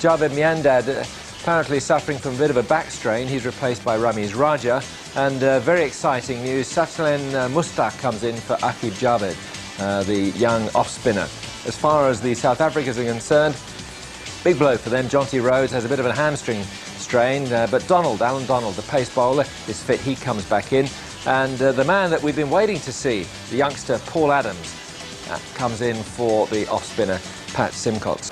Javed Miandad apparently suffering from a bit of a back strain. He's replaced by Ramiz Raja. And very exciting news, Safsalen Mushtaq comes in for Aqib Javed, the young off-spinner. As far as the South Africans are concerned, big blow for them. Jonty Rhodes has a bit of a hamstring strain, but Alan Donald, the pace bowler, is fit. He comes back in. And the man that we've been waiting to see, the youngster Paul Adams, comes in for the off-spinner Pat Simcox.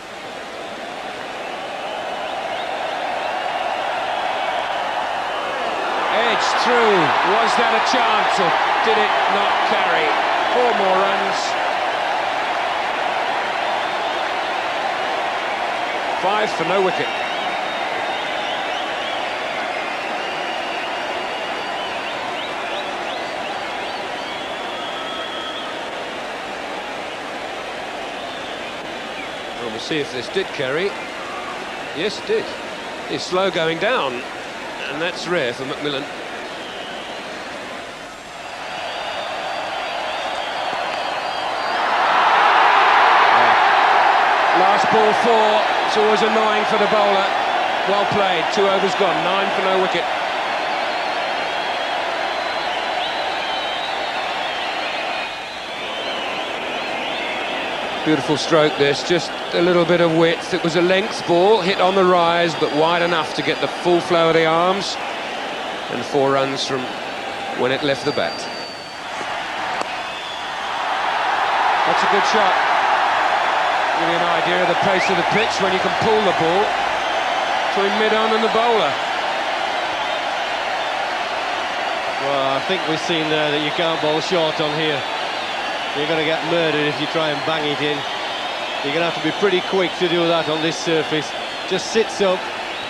Edged through. Was that a chance, or did it not carry? 4 more runs. 5 for no wicket. Well, we'll see if this did carry. Yes, it did. It's slow going down, and that's rare for McMillan. Last ball 4, it's always annoying for the bowler. Well played, 2 overs gone, 9 for no wicket. Beautiful stroke this, just a little bit of width. It was a length ball, hit on the rise, but wide enough to get the full flow of the arms. And 4 runs from when it left the bat. That's a good shot. Give you an idea of the pace of the pitch when you can pull the ball between mid-on and the bowler. Well, I think we've seen there that you can't bowl short on here. You're going to get murdered if you try and bang it in. You're going to have to be pretty quick to do that on this surface. Just sits up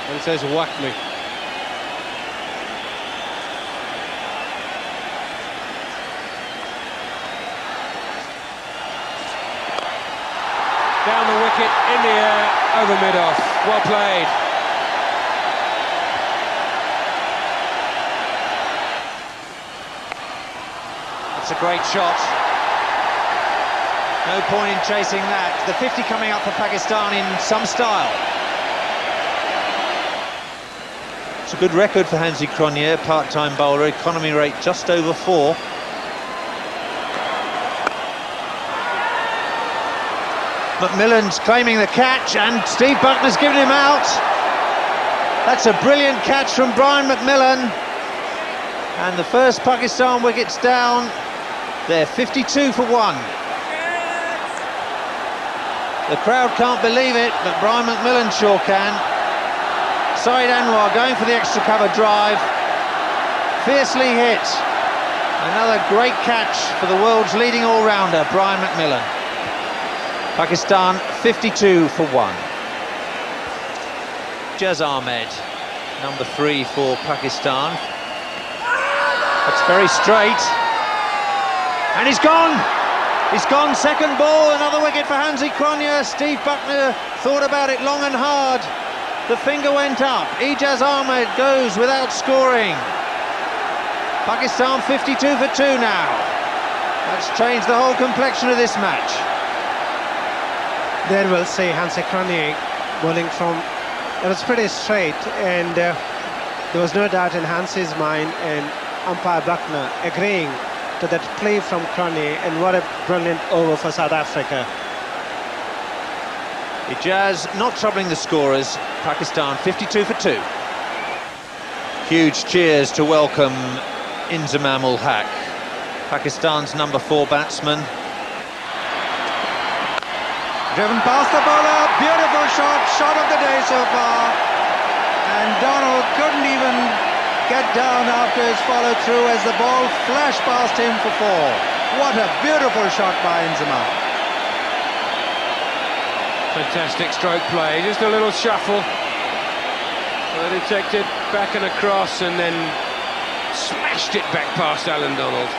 and says, whack me. Down the wicket, in the air, over mid-off. Well played. That's a great shot. No point in chasing that. The 50 coming up for Pakistan in some style. It's a good record for Hansie Cronje, part-time bowler, economy rate just over 4. McMillan's claiming the catch, and Steve Bucknor's given him out. That's a brilliant catch from Brian McMillan. And the first Pakistan wicket's down. They're 52 for 1. The crowd can't believe it, but Brian McMillan sure can. Saeed Anwar going for the extra cover drive. Fiercely hit. Another great catch for the world's leading all-rounder, Brian McMillan. Pakistan 52 for 1. Jaz Ahmed, number 3 for Pakistan. That's very straight. And he's gone! He's gone, second ball, another wicket for Hansie Cronje. Steve Bucknor thought about it long and hard. The finger went up. Ijaz Ahmed goes without scoring. Pakistan 52 for 2 now. That's changed the whole complexion of this match. There we'll see Hansie Cronje bowling from... It was pretty straight, and there was no doubt in Hansie's mind, and umpire Bucknor agreeing to that play from Cronje, and what a brilliant over for South Africa. Ijaz not troubling the scorers. Pakistan 52 for 2. Huge cheers to welcome Inzamam ul Haq, Pakistan's number 4 batsman. Driven past the bowler, beautiful shot of the day so far. And Donald couldn't even get down after his follow-through as the ball flashed past him for 4. What a beautiful shot by Inzamam. Fantastic stroke play, just a little shuffle. Well, detected back and across, and then smashed it back past Alan Donald.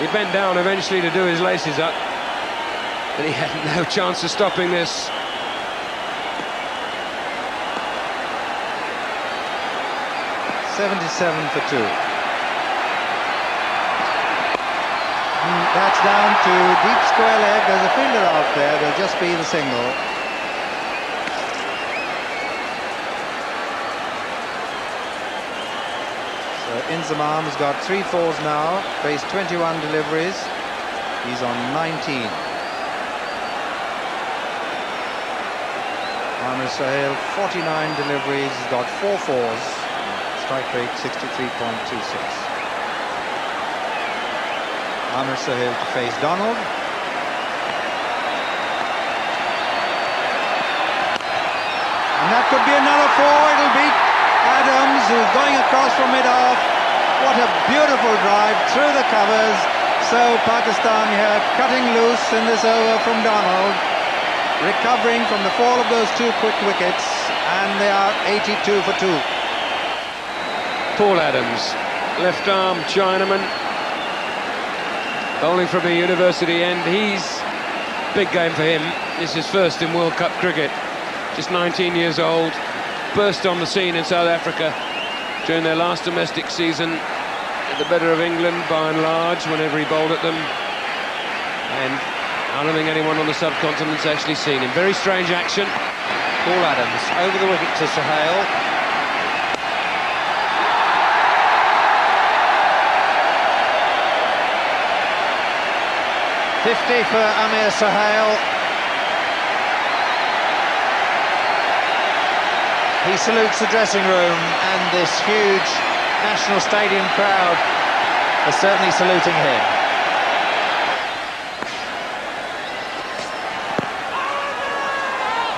He bent down eventually to do his laces up, but he had no chance of stopping this. .77 for 2. That's down to deep square leg. There's a fielder out there. There'll just be the single. Inzamam has got 3 fours now, faced 21 deliveries. He's on 19. Aamir Sohail, 49 deliveries, he's got 4 fours. Strike rate 63.26. Aamir Sohail to face Donald. And that could be another 4. It'll beat Adams, who's going across from mid-off. What a beautiful drive through the covers. So Pakistan here cutting loose in this over from Donald, recovering from the fall of those 2 quick wickets, and they are 82 for 2. Paul Adams, left arm Chinaman, bowling from a university end. He's big game for him. This is first in World Cup cricket. Just 19 years old, burst on the scene in South Africa during their last domestic season, at the better of England by and large whenever he bowled at them, and I don't think anyone on the subcontinent's actually seen him. Very strange action. Paul Adams over the wicket to Sohail. .50 for Aamir Sohail. He salutes the dressing room, and this huge National Stadium crowd are certainly saluting him.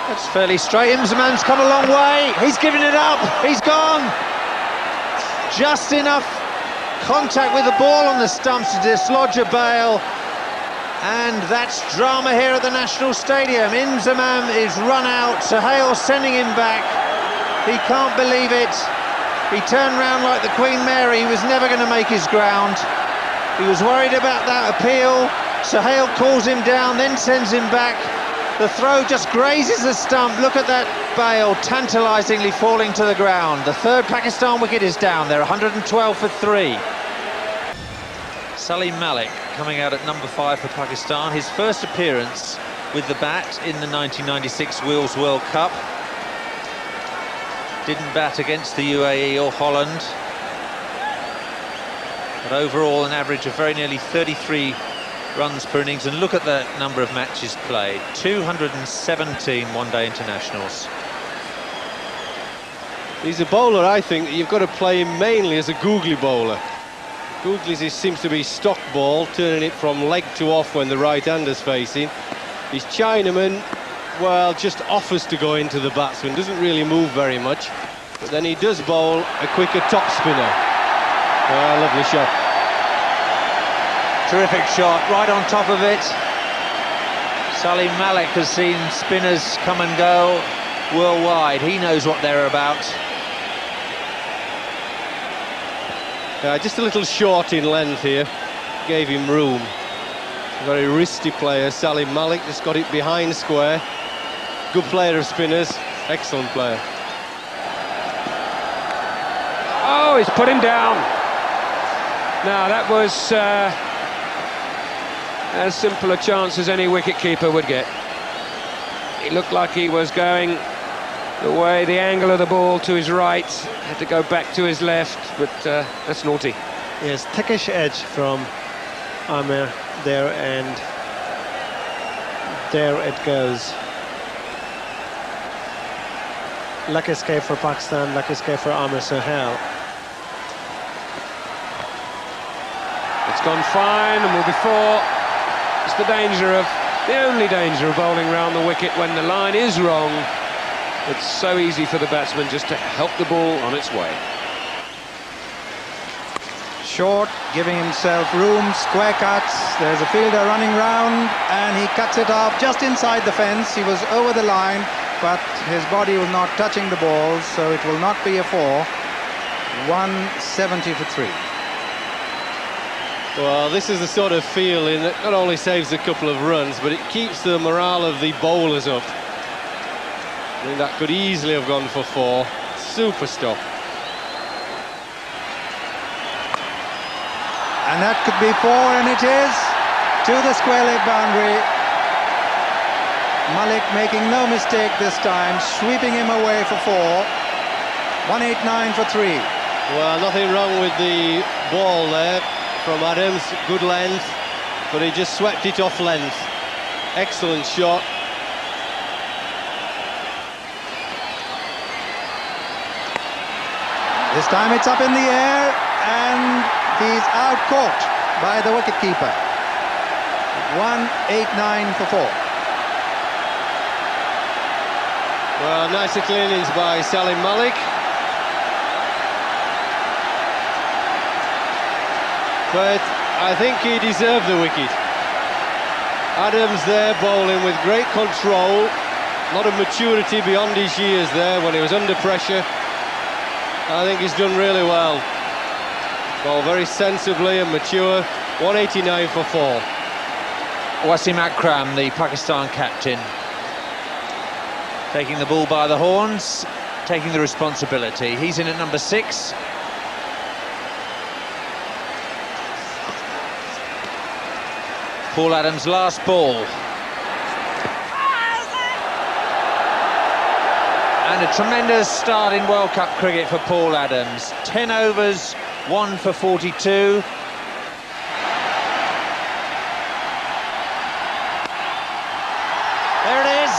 That's fairly straight. Inzamam's come a long way. He's given it up. He's gone. Just enough contact with the ball on the stumps to dislodge a bail. And that's drama here at the National Stadium. Inzamam is run out. Sohail sending him back. He can't believe it. He turned round like the Queen Mary. He was never going to make his ground. He was worried about that appeal. Sohail calls him down, then sends him back. The throw just grazes the stump. Look at that bail tantalisingly falling to the ground. The 3rd Pakistan wicket is down. They're 112 for 3. Salim Malik coming out at number 5 for Pakistan. His first appearance with the bat in the 1996 Wheels World Cup. Didn't bat against the UAE or Holland. But overall an average of very nearly 33 runs per innings, and look at the number of matches played. 217 one-day internationals. He's a bowler, I think, you've got to play him mainly as a googly bowler. Googly seems to be stock ball, turning it from leg to off when the right-hander's facing. His Chinaman, well, just offers to go into the batsman, doesn't really move very much, but then he does bowl a quicker top spinner. Lovely shot. Terrific shot, right on top of it. Salim Malik has seen spinners come and go worldwide. He knows what they're about. Just a little short in length here, gave him room. A very wristy player, Salim Malik, just got it behind square. Good player of spinners, excellent player. Oh, he's put him down. Now that was as simple a chance as any wicket-keeper would get. It looked like he was going the way, the angle of the ball to his right, had to go back to his left, but that's naughty. Yes, thickish edge from Aamir there, and there it goes. Luck escape for Pakistan, luck escape for Aamir Sohail. It's gone fine and will be 4. It's the only danger of bowling round the wicket when the line is wrong. It's so easy for the batsman just to help the ball on its way. Short, giving himself room, square cuts. There's a fielder running round, and he cuts it off just inside the fence. He was over the line, but his body was not touching the ball, so it will not be a 4. 170 for 3. Well, this is the sort of feeling that not only saves a couple of runs, but it keeps the morale of the bowlers up. I think that could easily have gone for 4. Super stop. And that could be 4, and it is to the square leg boundary. Malik making no mistake this time, sweeping him away for 4. 189 for 3. Well, nothing wrong with the ball there from Adams, good length, but he just swept it off length. Excellent shot. This time it's up in the air, and he's out caught by the wicketkeeper. 189 for 4. Well, nice little innings by Salim Malik. But I think he deserved the wicket. Adams there bowling with great control, a lot of maturity beyond his years there when he was under pressure. I think he's done really well. Ball very sensibly and mature. 189 for 4. Wasim Akram, the Pakistan captain, taking the ball by the horns, taking the responsibility. He's in at number 6. Paul Adams' last ball. And a tremendous start in World Cup cricket for Paul Adams. 10 overs, 1 for 42. There it is.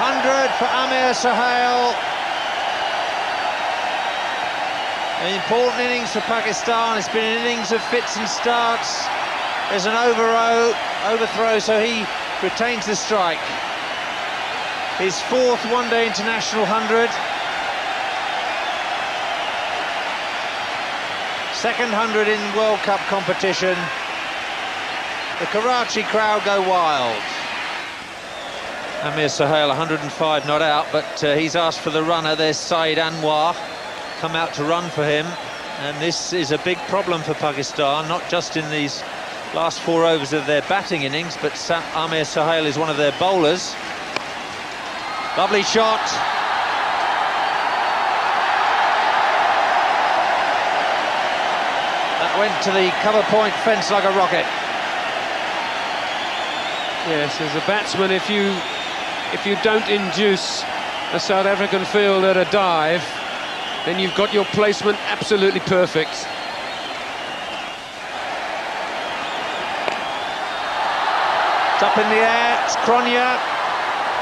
100 for Aamir Sohail. An important innings for Pakistan. It's been an innings of fits and starts. There's an overthrow, so he retains the strike. His 4th one-day international 100. 2nd 100 in World Cup competition. The Karachi crowd go wild. Aamir Sohail, 105 not out, but he's asked for the runner. There's Saeed Anwar, come out to run for him. And this is a big problem for Pakistan, not just in these last 4 overs of their batting innings, but Aamir Sohail is one of their bowlers. Lovely shot. That went to the cover point fence like a rocket. Yes, as a batsman, if you don't induce a South African fielder a dive, then you've got your placement absolutely perfect. It's up in the air, it's Cronje.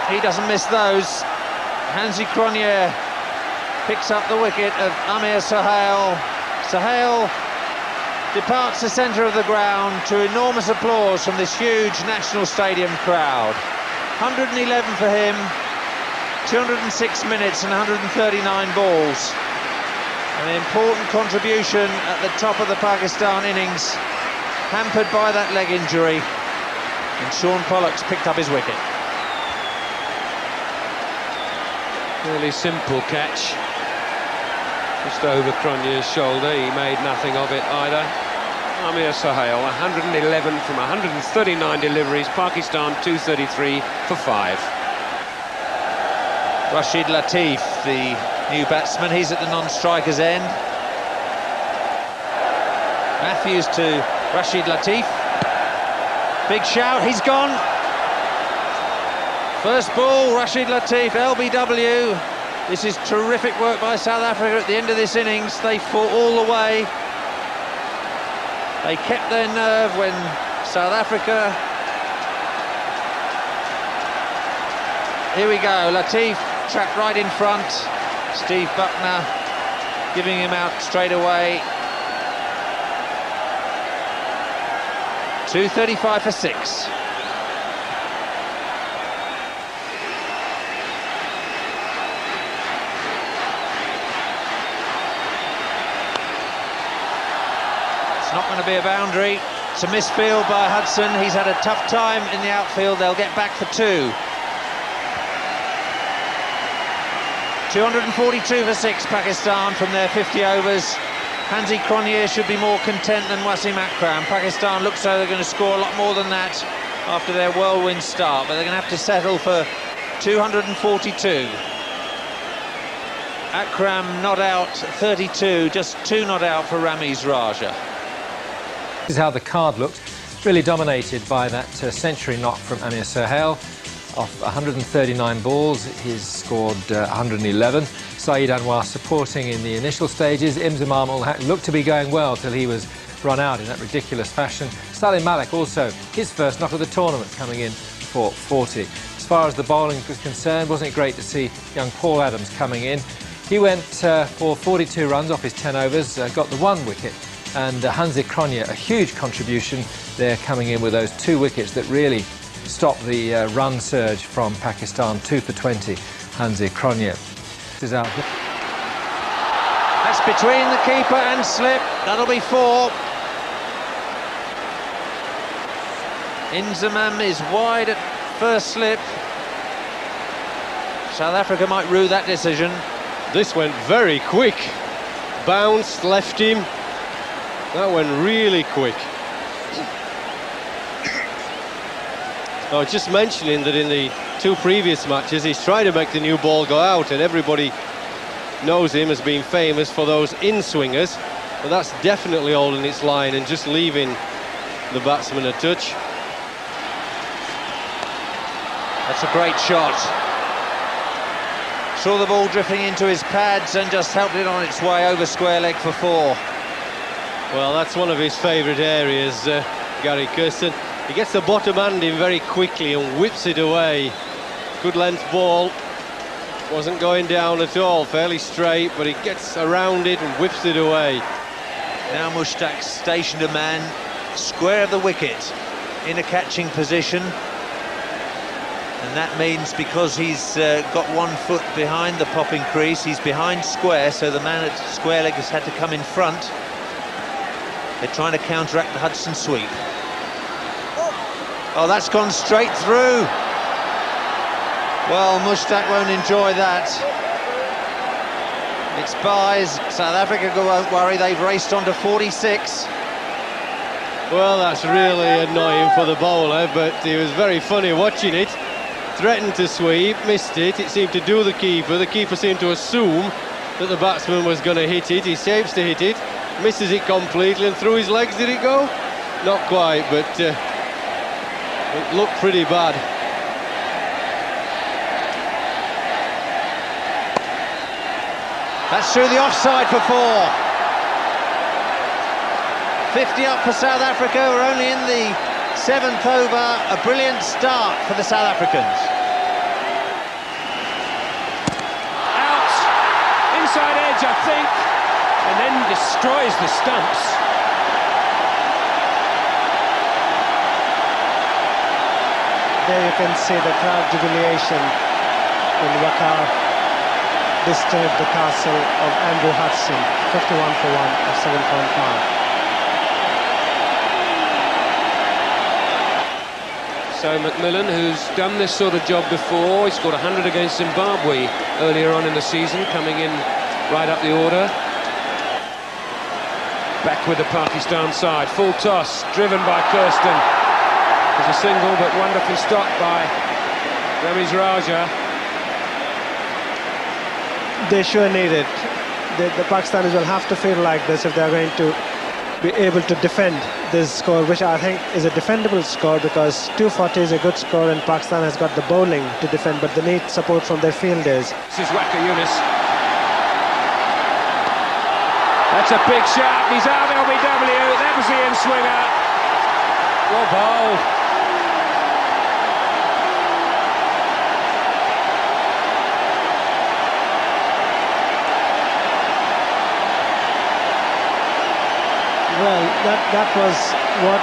He doesn't miss those. Hansie Cronje picks up the wicket of Aamir Sohail. Sohail departs the centre of the ground to enormous applause from this huge National Stadium crowd. 111 for him, 206 minutes and 139 balls. An important contribution at the top of the Pakistan innings, hampered by that leg injury. And Sean Pollock's picked up his wicket. Really simple catch. Just over Cronje's shoulder. He made nothing of it either. Aamir Sohail, 111 from 139 deliveries. Pakistan 233 for 5. Rashid Latif, the new batsman, he's at the non-striker's end. Matthews to Rashid Latif. Big shout, he's gone. First ball, Rashid Latif, LBW. This is terrific work by South Africa at the end of this innings. They fought all the way. They kept their nerve when South Africa... Here we go, Latif trapped right in front. Steve Bucknor giving him out straight away. 235 for 6. It's not going to be a boundary. It's a misfield by Hudson. He's had a tough time in the outfield. They'll get back for 2. 242 for 6, Pakistan, from their 50 overs. Hansie Cronje should be more content than Wasim Akram. Pakistan looks like they're going to score a lot more than that after their whirlwind start, but they're going to have to settle for 242. Akram not out, 32, just 2 not out for Ramiz Raja. This is how the card looked, really dominated by that century knock from Aamir Sohail. Off 139 balls, he's scored 111. Saeed Anwar supporting in the initial stages. Imzamam looked to be going well till he was run out in that ridiculous fashion. Salim Malik also, his first knock of the tournament, coming in for 40. As far as the bowling was concerned, wasn't it great to see young Paul Adams coming in? He went for 42 runs off his 10 overs, got the 1 wicket, and Hansie Cronje, a huge contribution there, coming in with those 2 wickets that really stopped the run surge from Pakistan. 2 for 20, Hansie Cronje. Is out. That's between the keeper and slip. That'll be 4. Inzamam is wide at first slip. South Africa might rue that decision. This went very quick. Bounced, left him. That went really quick. I was just mentioning that in the 2 previous matches he's trying to make the new ball go out, and everybody knows him as being famous for those in-swingers, but that's definitely holding its line and just leaving the batsman a touch. That's a great shot. Saw the ball drifting into his pads and just helped it on its way over square leg for 4. Well, that's one of his favourite areas, Gary Kirsten. He gets the bottom hand in very quickly and whips it away. Good length ball. Wasn't going down at all, fairly straight, but he gets around it and whips it away. Now Mushtaq's stationed a man square of the wicket in a catching position. And that means, because he's got 1 foot behind the popping crease, he's behind square, so the man at square leg has had to come in front. They're trying to counteract the Hudson sweep. Oh, that's gone straight through. Well, Mushtaq won't enjoy that. It's byes. South Africa won't worry, they've raced on to 46. Well, that's really annoying for the bowler, but it was very funny watching it. Threatened to sweep, missed it. It seemed to do the keeper. The keeper seemed to assume that the batsman was going to hit it. He shapes to hit it, misses it completely, and through his legs did it go? Not quite, but it looked pretty bad. That's through the offside for 4. 50 up for South Africa. We're only in the 7th over. A brilliant start for the South Africans. Out, inside edge, I think, and then destroys the stumps. There you can see the crowd jubilation when Waqar disturbed the castle of Andrew Hudson. 51 for 1 of 7.5. So McMillan, who's done this sort of job before, he scored 100 against Zimbabwe earlier on in the season, coming in right up the order. Back with the Pakistan side, full toss, driven by Kirsten. There's a single, but wonderfully stopped by Ramiz Raja. They sure need it. The Pakistanis will have to feel like this if they're going to be able to defend this score, which I think is a defendable score, because 240 is a good score and Pakistan has got the bowling to defend, but they need support from their fielders. This is Waqar Younis. That's a big shot. He's out LBW. That was the in-swinger. Well bowled. Well, that was what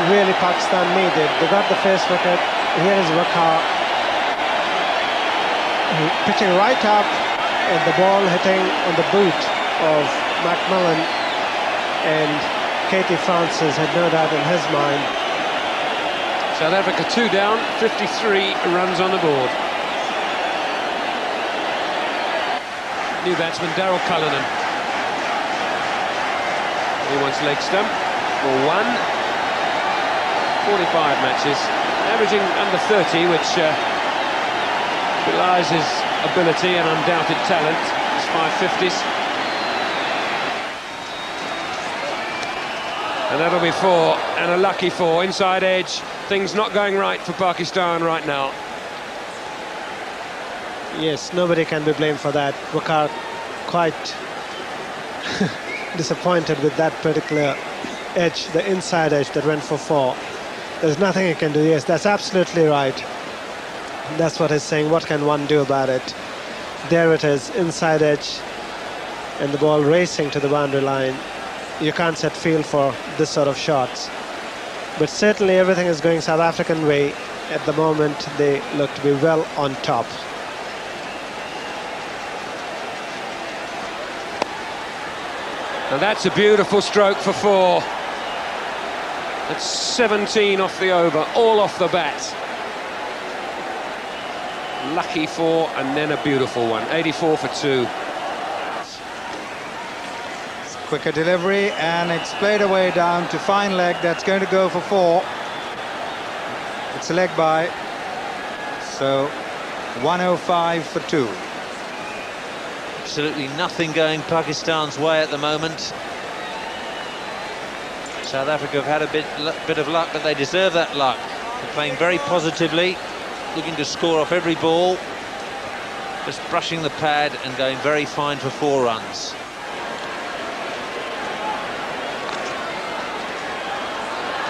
really Pakistan needed. They got the first wicket. Here is Waqar pitching right up, and the ball hitting on the boot of McMillan, and Katie Francis had no doubt in his mind. South Africa 2 down, 53 runs on the board. New batsman Daryll Cullinan. He wants leg stump for 1. 45 matches, averaging under 30, which belies his ability and undoubted talent. His 550s. And that'll be 4, and a lucky 4. Inside edge. Things not going right for Pakistan right now. Yes, nobody can be blamed for that. Waqar quite disappointed with that particular edge, the inside edge that went for 4. There's nothing he can do. Yes, that's absolutely right. That's what he's saying. What can one do about it? There it is, inside edge, and the ball racing to the boundary line. You can't set field for this sort of shots. But certainly everything is going South African way. At the moment, they look to be well on top. And that's a beautiful stroke for 4. That's 17 off the over, all off the bat. Lucky 4 and then a beautiful one. 84 for 2. Quicker delivery, and it's played away down to fine leg. That's going to go for 4. It's a leg by. So 105 for 2. Absolutely nothing going Pakistan's way at the moment. South Africa have had a bit of luck, but they deserve that luck. They're playing very positively, looking to score off every ball, just brushing the pad and going very fine for 4 runs.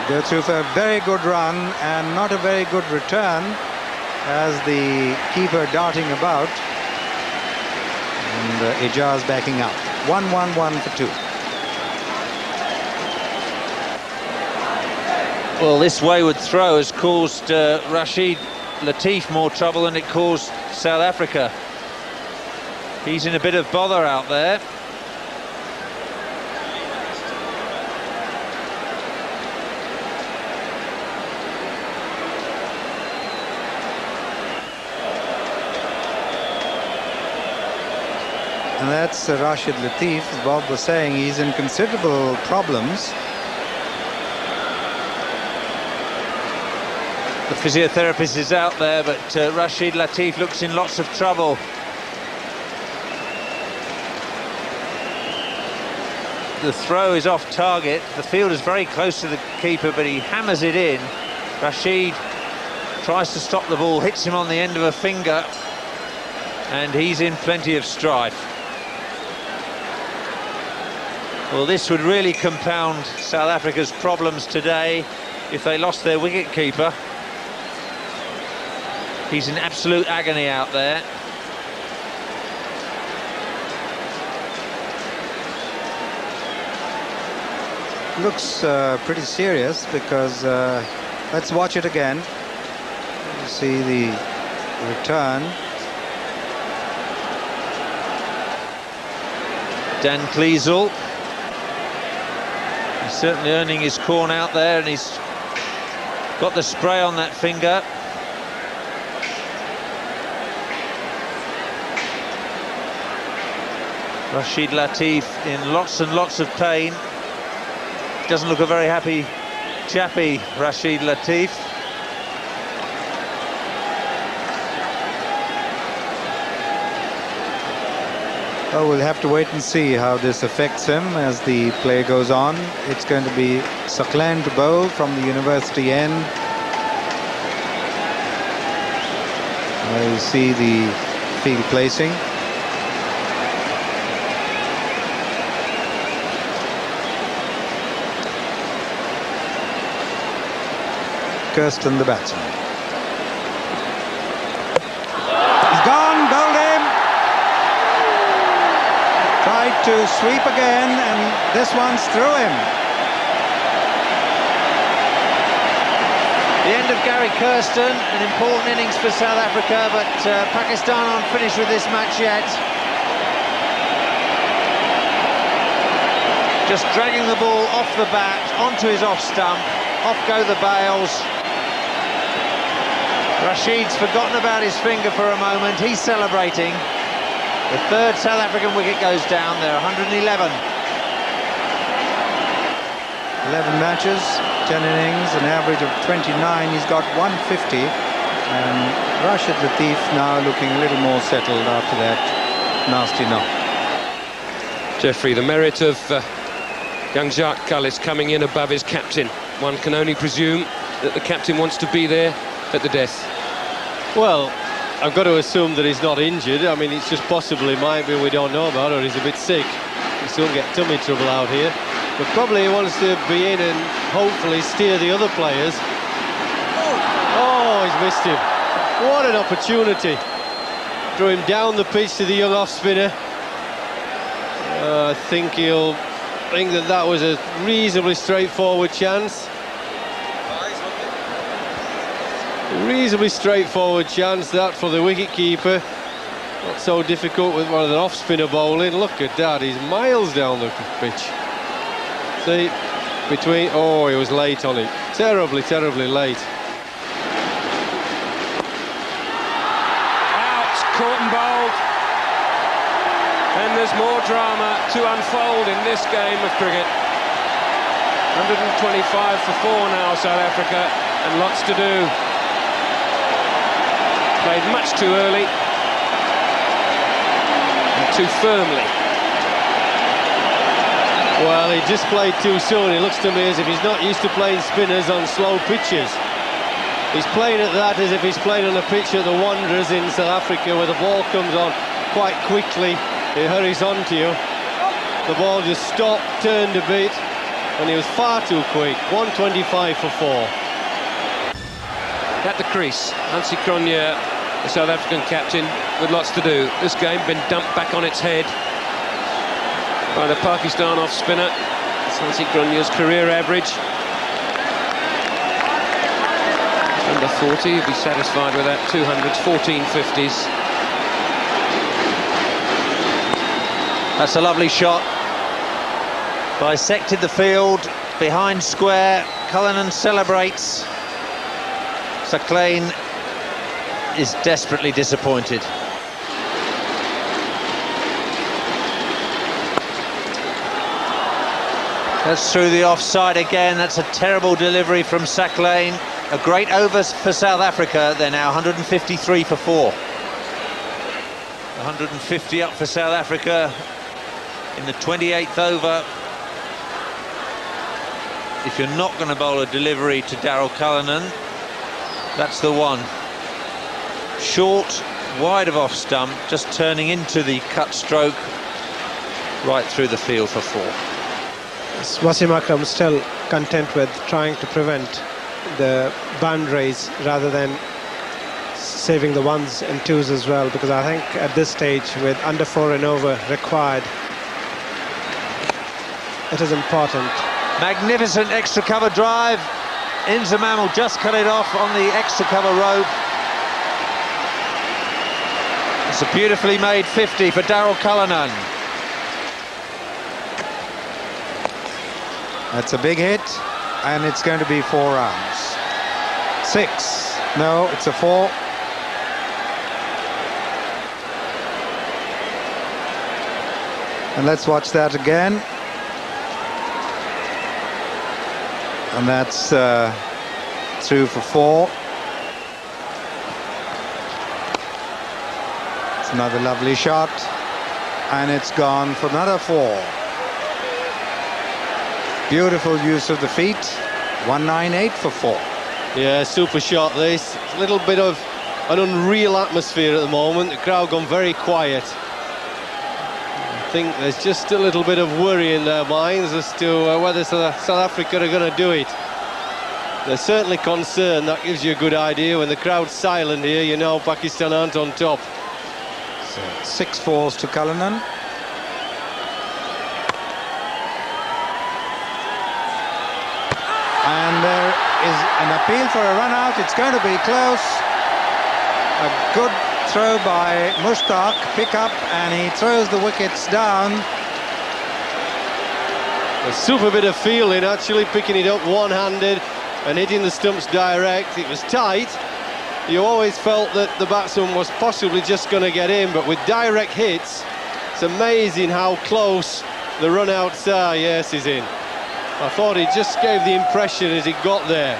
Go through for a very good run and not a very good return, as the keeper darting about, and Ijaz backing up. 1-1-1 for 2. Well, this wayward throw has caused Rashid Latif more trouble than it caused South Africa. He's in a bit of bother out there. And that's Rashid Latif, as Bob was saying. He's in considerable problems. The physiotherapist is out there, but Rashid Latif looks in lots of trouble. The throw is off target. The field is very close to the keeper, but he hammers it in. Rashid tries to stop the ball, hits him on the end of a finger, and he's in plenty of strife. Well, this would really compound South Africa's problems today if they lost their wicket-keeper. He's in absolute agony out there. Looks pretty serious, because let's watch it again. You see the return. Dan Kleesel. He's certainly earning his corn out there, and he's got the spray on that finger. Rashid Latif in lots and lots of pain. Doesn't look a very happy chappy, Rashid Latif. Oh, we'll have to wait and see how this affects him as the play goes on. It's going to be Sohail to bowl from the university end. We'll see the field placing. Kirsten, the batsman. He's gone, bowled him. Tried to sweep again, and this one's through him. The end of Gary Kirsten, an important innings for South Africa, but Pakistan aren't finished with this match yet. Just dragging the ball off the bat, onto his off stump, off go the bails. Rashid's forgotten about his finger for a moment, he's celebrating. The third South African wicket goes down, they're 111. 11 matches, 10 innings, an average of 29. He's got 150. And Rashid Latif now looking a little more settled after that nasty knock. Jeffrey, the merit of young Jacques Cullis coming in above his captain. One can only presume that the captain wants to be there at the death. Well, I've got to assume that he's not injured. I mean, it's just possible he might be, we don't know about, or he's a bit sick. He still get tummy trouble out here. But probably he wants to be in and hopefully steer the other players. Oh, he's missed him. What an opportunity. Throw him down the pitch to the young off-spinner. I think he'll think that that was a reasonably straightforward chance. Reasonably straightforward chance, that, for the wicket-keeper. Not so difficult with one of the off-spinner bowling. Look at that, he's miles down the pitch. See, between... Oh, he was late on it. Terribly, terribly late. Out, caught and bowled. And there's more drama to unfold in this game of cricket. 125 for 4 now, South Africa, and lots to do. Played much too early and too firmly. Well, he just played too soon. It looks to me as if he's not used to playing spinners on slow pitches. He's playing at that as if he's playing on a pitch at the Wanderers in South Africa, where the ball comes on quite quickly. It hurries on to you. The ball just stopped, turned a bit, and he was far too quick. 125 for 4. At the crease, Hansie Cronje, the South African captain, with lots to do. This game been dumped back on its head by the Pakistan off-spinner. It's Hansie Cronje's career average. Under 40, he'll be satisfied with that. 200s, 14 50s. That's a lovely shot. Bisected the field, behind square. Cullinan celebrates. Saklein is desperately disappointed. That's through the offside again. That's a terrible delivery from Saklein. A great over for South Africa. They're now 153 for 4. 150 up for South Africa in the 28th over. If you're not going to bowl a delivery to Daryll Cullinan, that's the one. Short, wide of off stump, just turning into the cut stroke, right through the field for 4. Wasim Akram still content with trying to prevent the boundaries rather than saving the 1s and 2s as well, because I think at this stage, with under 4 and over required, it is important. Magnificent extra cover drive. Inzamam will just cut it off on the extra cover rope. It's a beautifully made 50 for Daryll Cullinan. That's a big hit, and it's going to be 4 rounds. 6. No, it's a 4. And let's watch that again. And that's through for 4. It's another lovely shot, and it's gone for another 4. Beautiful use of the feet. 198 for 4. Yeah, super shot this. It's a little bit of an unreal atmosphere at the moment. The crowd gone very quiet. I think there's just a little bit of worry in their minds as to whether South Africa are going to do it. They're certainly concerned. That gives you a good idea. When the crowd's silent here, you know Pakistan aren't on top. So 6 4s to Cullinan. And there is an appeal for a run out. It's going to be close. A good throw by Mushtaq. Pick up, and he throws the wickets down. A super bit of feeling, actually, picking it up one-handed and hitting the stumps direct. It was tight. You always felt that the batsman was possibly just going to get in, but with direct hits, it's amazing how close the run-outs are. Yes, he's in. I thought he just gave the impression as he got there.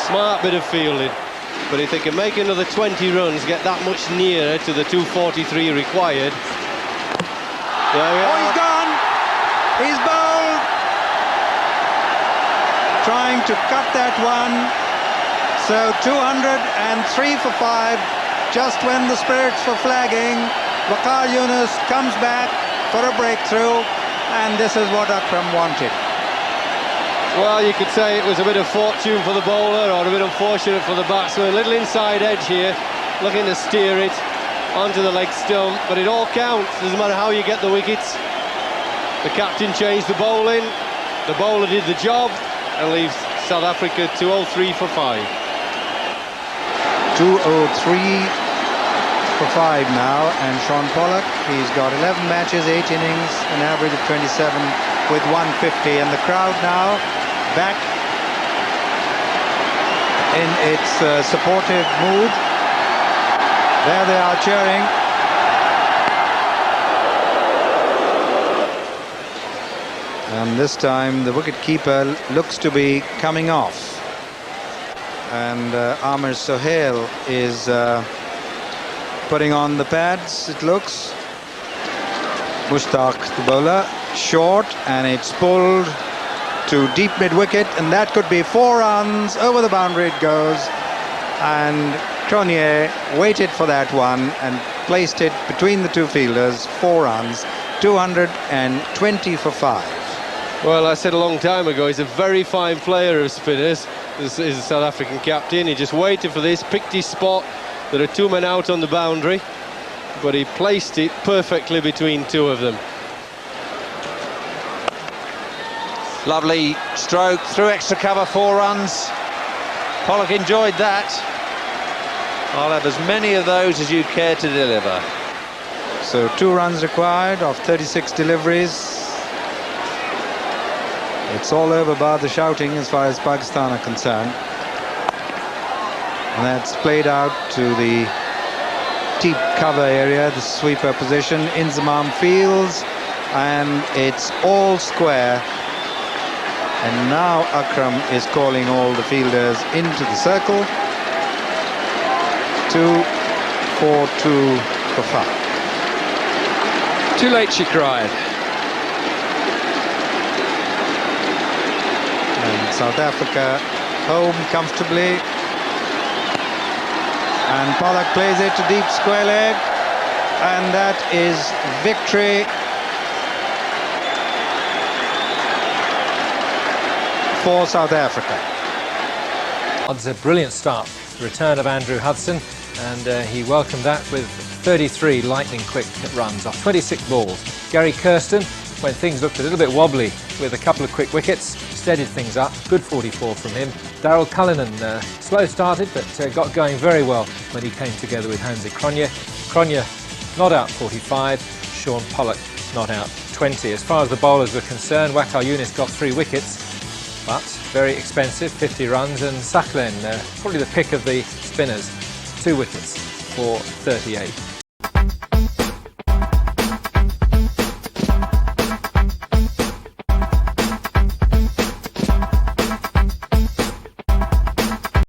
Smart bit of fielding. But if they can make another 20 runs, get that much nearer to the 243 required. There we are. He's gone. He's bowled. Trying to cut that one. So 203 for 5. just when the spirits were flagging, Waqar Younis comes back for a breakthrough, and this is what Akram wanted. Well, you could say it was a bit of fortune for the bowler or a bit unfortunate for the batsman. A little inside edge here, looking to steer it onto the leg stump, but it all counts. Doesn't matter how you get the wickets. The captain changed the bowling, the bowler did the job, and leaves South Africa 203 for 5. 203 for 5 now, and Shaun Pollock, he's got 11 matches, 8 innings, an average of 27 with 150, and the crowd now back in its supportive mood. There they are cheering. And this time the wicket-keeper looks to be coming off. And Aamir Sohail is putting on the pads, it looks. Mushtaq, the bowler, short, and it's pulled to deep mid-wicket, and that could be 4 runs. Over the boundary it goes, and Cronje waited for that one and placed it between the two fielders. 4 runs, 220 for 5. Well, I said a long time ago, he's a very fine player of spinners. This is the South African captain. He just waited for this, picked his spot. There are 2 men out on the boundary, but he placed it perfectly between 2 of them. Lovely stroke, through extra cover, 4 runs. Pollock enjoyed that. I'll have as many of those as you care to deliver. So 2 runs required of 36 deliveries. It's all over bar the shouting as far as Pakistan are concerned. And that's played out to the deep cover area, the sweeper position. Inzamam fields, and it's all square. And now Akram is calling all the fielders into the circle. 2, 4, 2 for 5. Too late, she cried. And South Africa home comfortably. And Pollock plays it to deep square leg. And that is victory for South Africa. It's a brilliant start. The return of Andrew Hudson, and he welcomed that with 33 lightning-quick runs off 26 balls. Gary Kirsten, when things looked a little bit wobbly with a couple of quick wickets, steadied things up. Good 44 from him. Daryll Cullinan, slow started, but got going very well when he came together with Hansie Cronje. Cronje not out 45, Shaun Pollock not out 20. As far as the bowlers were concerned, Waqar Younis got 3 wickets, but very expensive, 50 runs, and Sakhalin, probably the pick of the spinners, 2 wickets for 38.